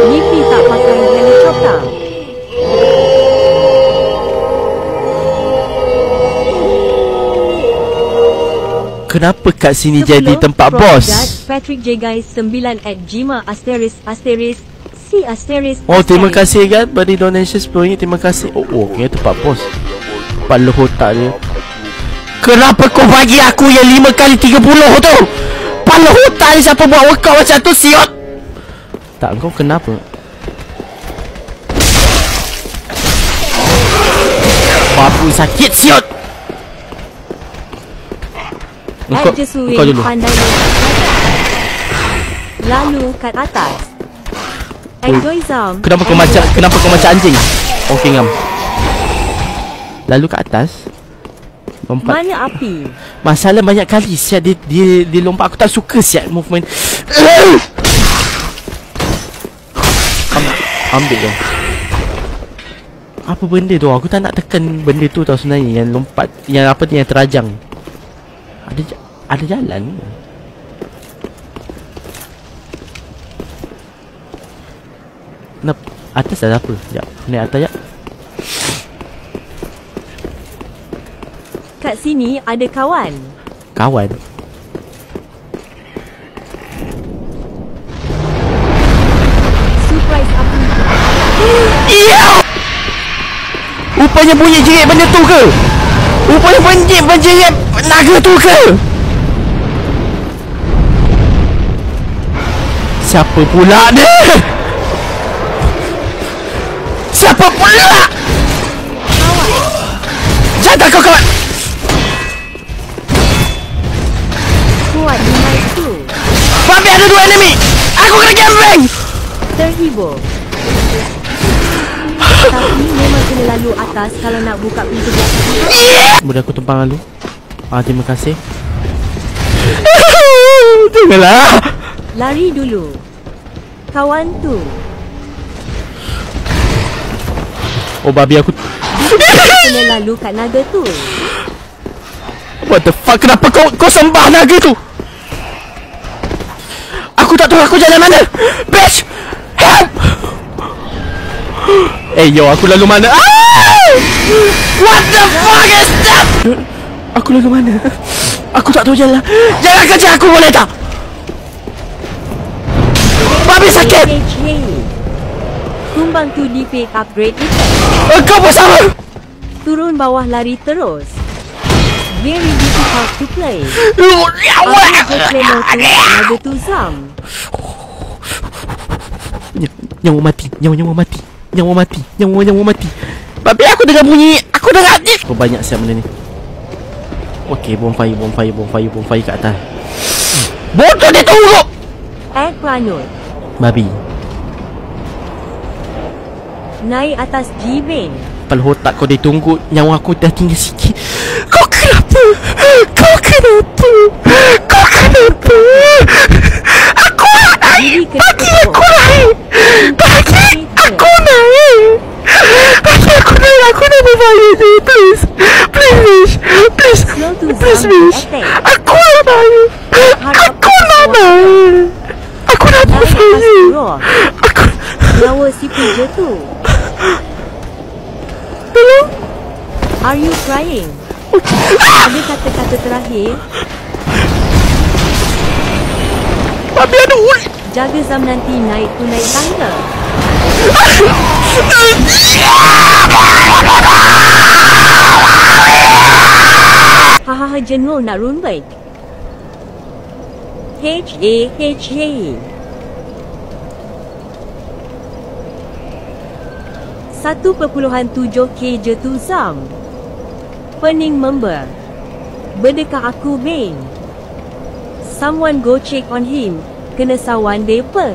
Lipi tak pakai helikopter. Kenapa kat sini jadi tempat bos? Patrick J guys 9 at Gmail *** C ***. Oh, terima kasih kan beri donation RM10. Terima kasih. Oh, okay, tempat bos. Kepala otak dia. Kenapa kau bagi aku yang 5 kali 30 tu? Kepala otak ni siapa buat workout macam tu, siot? Tak, kau kenapa? Bapu sakit, siot. Kau dulu. Lalu kat atas. Enjoy Zam. Kenapa kau macam anjing? Okey ngam. Lalu kat atas. Lompat. Mana api? Masalah banyak kali siap dia lompat. Aku tak suka siap movement. Ambil tu. Apa benda tu? Aku tak nak tekan benda tu tau sebenarnya. Yang lompat. Yang apa tu, yang terajang. Ada jalan. Atas ada apa? Sekejap, naik atas sekejap. Kat sini ada kawan. Kawan? Surprise apa? Iya! Rupanya bunyi jerit benda tu ke? Rupanya bunyi jerit naga tu ke? Siapa pula ni? Siapa pula? Jangan kau kawan. Kuat naik tu. Babi ada 2 enemy. Aku kena gambling. Terhibur. Tapi memang kena lalu atas kalau nak buka pintu belakang. Boleh aku tumpang lalu? Terima kasih. Janganlah. Lari dulu. Kawan tu. Oh, babi aku. Kena lalu kat naga tu. What the fuck? Kenapa kau sembah naga tu? Aku tak tahu aku jalan mana. Bitch! Help! Yo, aku lalu mana? What the fuck is that? Aku lalu mana? Aku tak tahu jalan. Jangan kerja aku, boleh tak? Babi sakit! Tumbang tu di fake upgrade itu. Kau bersama! Turun bawah lari terus. Very difficult to play. Naga tu Zam. Nyawa mati. Babi aku dengar bunyi. Aku dengar ni. Kau banyak siap benda ni. Okey, bonfire kat atas. Bodoh dia tunggu. Planut. Babi. Naik atas G-Bank. Kepala otak kau dia tunggu. Nyawa aku dah tinggal sikit. Kau kenapa? Aku nak naik. Bagi aku naik. Aku nak berbayar ni. Please Mish. Aku nak naik. Aku nak berbayar. Nyawa si puja tu. Tolong. Are you crying? Ada kata-kata terakhir. Babi ada ul. Jaga Zam nanti naik tangga. Hahaha, jenuh nak run baik. H.A. 1.7k je tu Zam. Pening member. Berdekah aku Bane. Someone go check on him. Kena sawan depa.